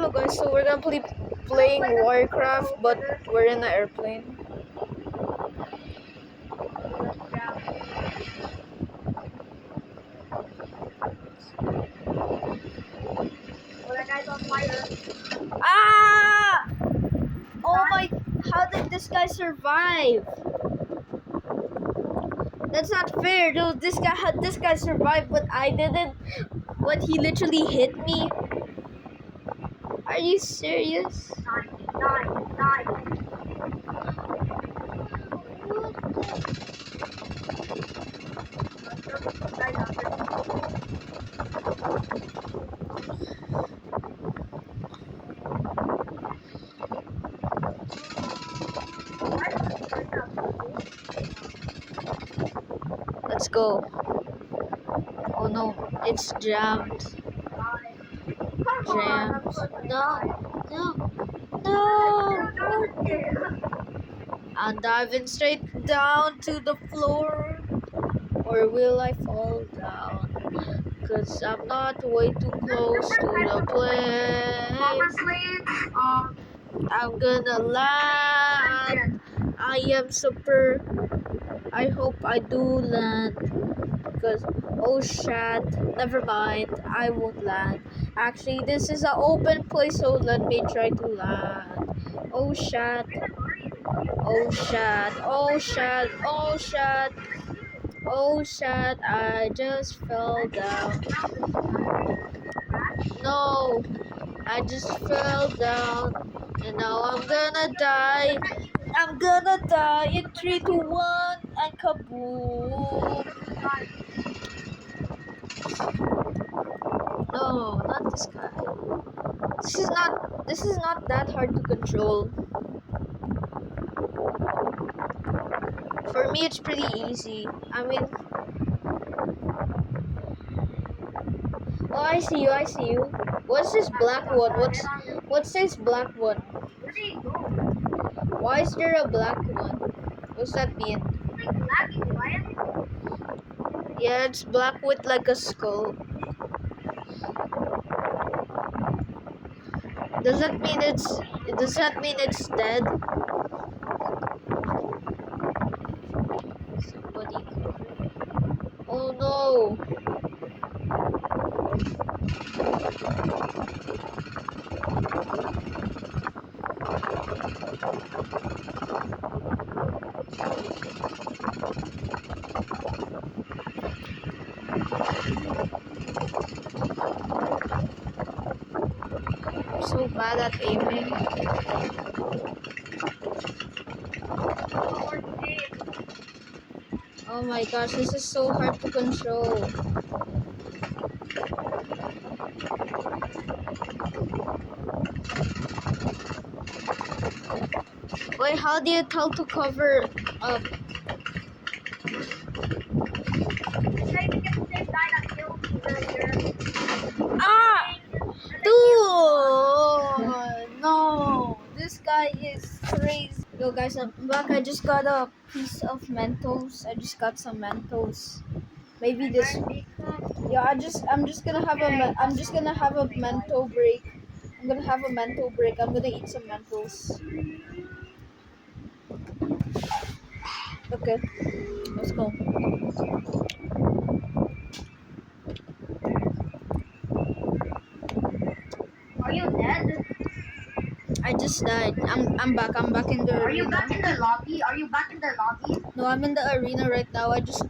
Hello guys, so we're gonna playing Warcraft, but we're in an airplane. Ah! Oh my! How did this guy survive? That's not fair, dude. This guy survived, but I didn't. But he literally hit me. Are you serious? Let's go. Oh no, it's jammed. Jammed. No. I'm diving straight down to the floor. Or will I fall down? Cause I'm not way too close to the place. I'm gonna land. I am super. I hope I do land. Cause oh shit, never mind. I won't land. Actually, this is an open place, so let me try to land. Oh shit. Oh shit. Oh shit. Oh shit. Oh shit, I just fell down. No, I just fell down. And now I'm gonna die. I'm gonna die in 3, 2, 1, and kaboom. No, not this guy. This is not that hard to control. For me it's pretty easy. I mean, oh, I see you. What's this black one? What's this black one? Why is there a black one? What's that mean? Yeah, it's black with like a skull. Does that mean it's dead? Somebody. Oh no. I'm so bad at aiming. Oh my gosh, this is so hard to control. Wait, how do you tell to cover up? Ah! Dude! No! This guy is crazy. Yo guys, I'm back. I just got a piece of Mentos. I just got some Mentos. Maybe this. Yeah, I'm just gonna have a Mento break. I'm gonna have a Mento break. I'm gonna eat some Mentos. Okay, let's go. Are you dead? I just died. I'm back. I'm back in the arena. Are you back in the lobby? Are you back in the lobby? No, I'm in the arena right now. I just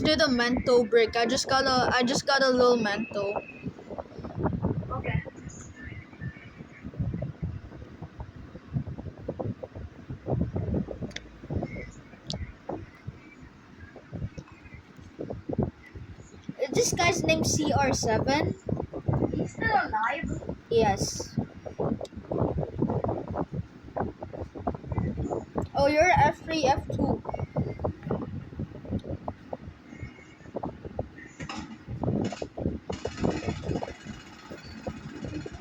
did a Mento break. I just got a little Mento. Okay. Is this guy's name CR7? He's still alive? Yes. Oh, you're F3, F2.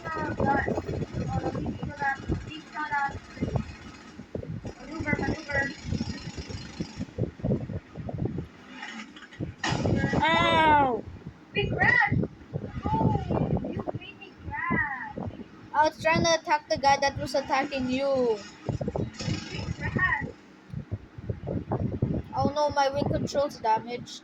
Oh god. Oh, let me feel that. Please shut up. Maneuver. Ow! Big rat! No! You made me crash! I was trying to attack the guy that was attacking you. Oh no, my wing control's damaged.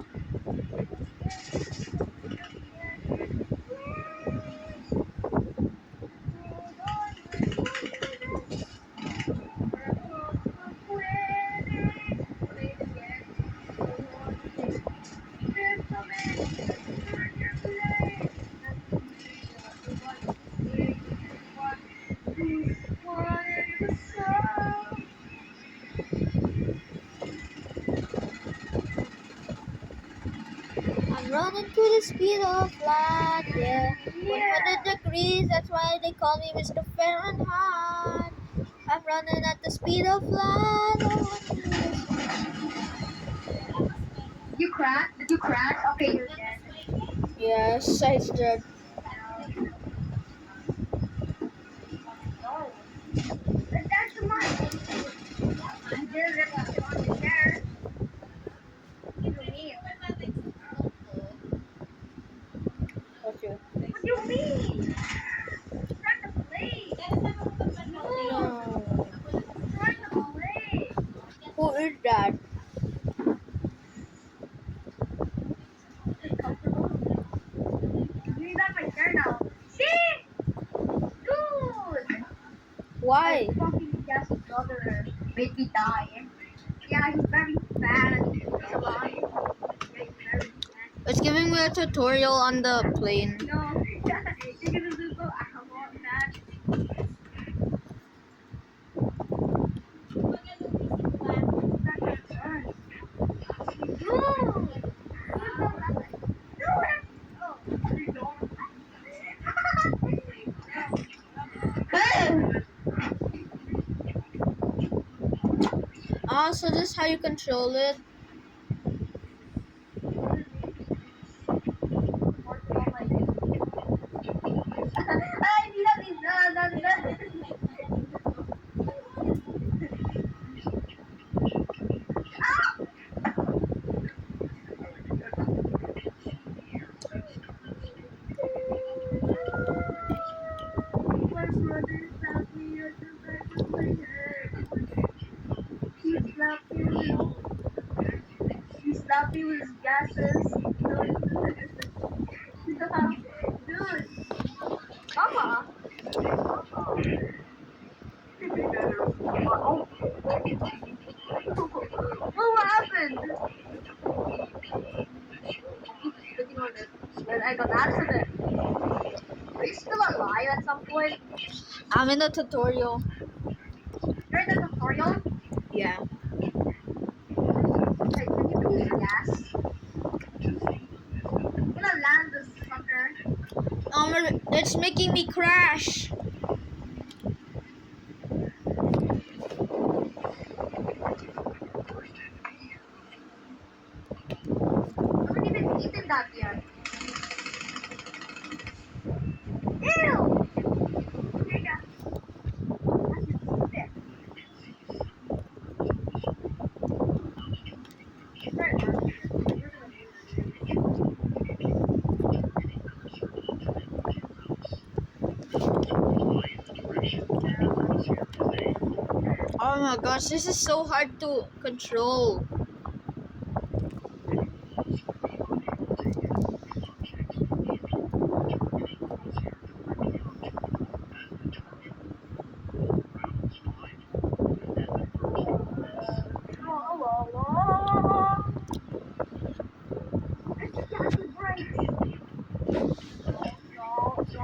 I'm running to the speed of light, yeah. 100 degrees, that's why they call me Mr. Fahrenheit. I'm running at the speed of light. You crash? Did you crash? Okay, you're dead. Yes, I did. No. That's too much. You did it on the chair. What do you mean? Okay. What do you mean? Trying to play. No. Trying to play. Who is that? It's comfortable. He's on my chair now. See? Dude! My Why? fucking guest brother made me die. Yeah, he's very fat. He's alive. Yeah, he's very fat. It's giving me a tutorial on the plane. No, you're gonna lose the alcohol match. That's my turn. Dude! Oh, you don't. Ah, so this is how you control it. Ay, mira, mira. My brother slapped me at the back of my head. He slapped me with his gases. Dude, Mama. Oh, what happened? Keep sitting on it. Then I got accident. Are you still alive at some point? I'm in the tutorial. You're in the tutorial? Yeah. Hey, can you please gas? I'm gonna land this sucker. It's making me crash. I haven't even eaten that yet. Ew! Here you go. That's it. Sorry, man. Oh my gosh, this is so hard to control. Oh, oh, oh. It's just got the brakes. No.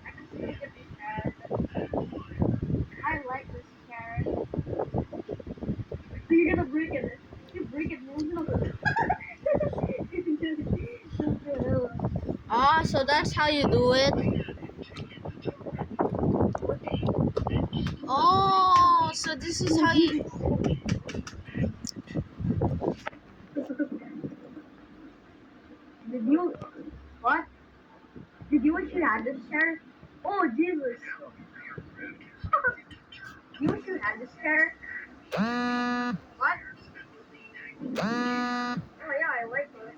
I can see it this carrot. I like this carrot. So you're gonna break it. You break it, you're gonna Ah, so that's how you do it. Oh, so this is how you. Did you what? Did you wish you had this chair? Oh Jesus! You wish you had this chair? What? Oh yeah, I like this.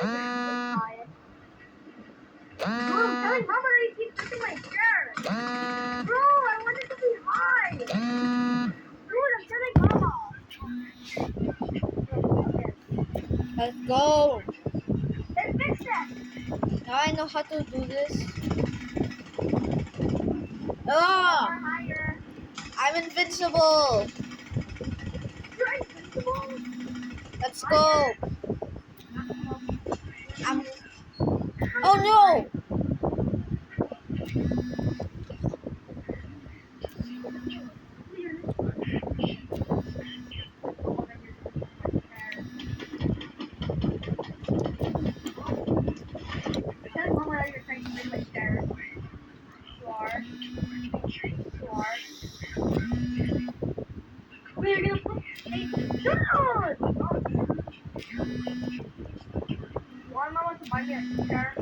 I like this high. Dude, I'm telling Mama that you keep touching my chair. Bro, I want it to be high. Dude, I'm telling Mama. Let's go. Then fix that. Now I know how to do this. More Ah, higher. I'm invincible. You're invincible. Let's go. I'm. I'm Oh no! Tell Mama that you're trying to make my chair. You are. You are. Wait, you're gonna put. Hey, dude! You want Mama to buy me a chair?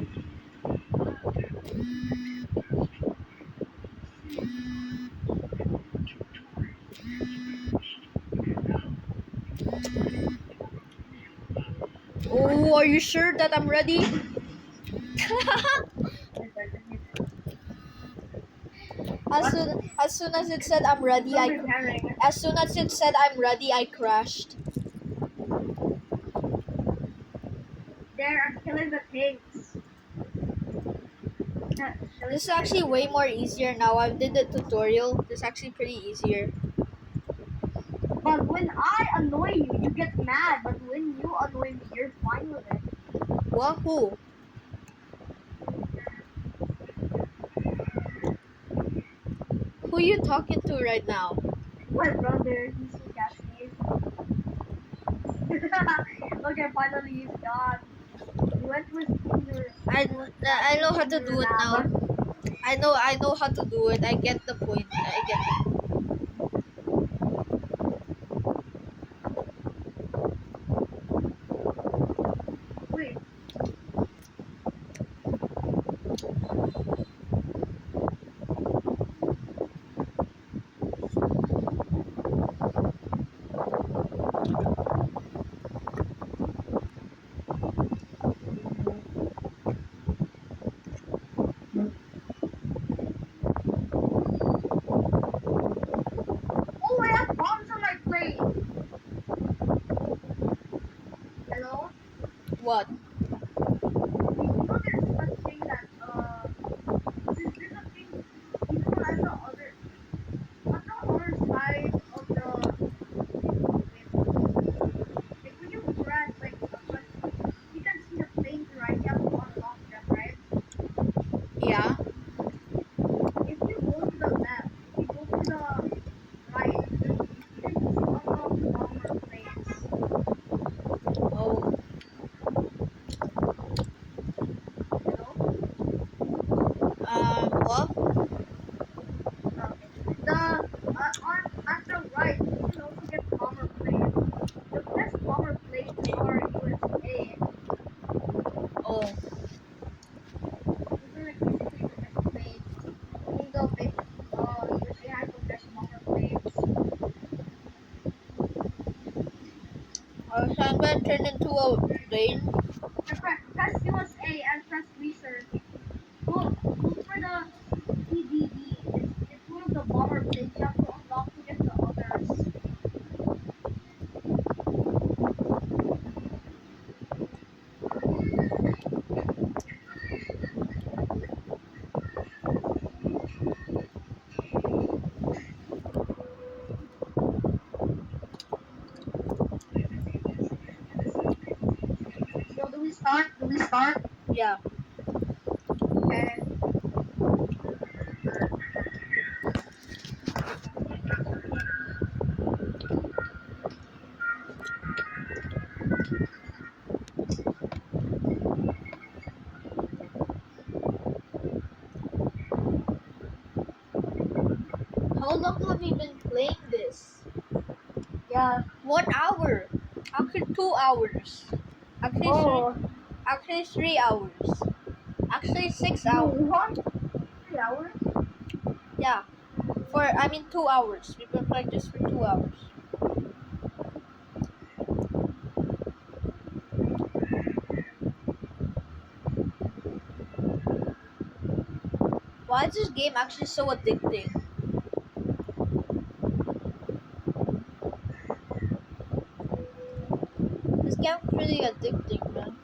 Oh, are you sure that I'm ready? As soon as it said I'm ready, I'm repairing. as soon as it said I'm ready, I crashed. There, I'm killing the pigs. This is actually way more easier now. I did the tutorial. This is actually pretty easier. But when I annoy you, you get mad. But when you annoy me, you're fine with it. Wahoo! Who you talking to right now? My brother, he's so gassy. Okay, finally he's gone. He went with your. I know how to do it now. I know how to do it. I get the point. I get it. Wait. Oh, I have bombs on my plate. Hello? What? You know there's a thing that, there's a thing, even on the other side of the, like when you press, like, you can see the flames, right? You have to unlock them, right? Yeah. If you go to the left, if you go to the right, you can unlock longer flames. Oh. Hello? What? Okay. At the right, you can also get bomber planes. The best bomber planes are USA. Oh. Those are like basically the best planes. I think USA has the best bomber planes. So I'm gonna turn into a plane. And press USA and press research. Look for the EDD. It's one of the bomber planes you have to unlock to get the others. So do we start? Do we start? Yeah. Okay. How long have you been playing this? Yeah. 1 hour. Actually 2 hours. Actually Oh, actually 3 hours. Actually 6 you hours. want 3 hours? Yeah. 2 hours. We've been playing this for 2 hours. Why is this game actually so addicting? This game's really addicting, man.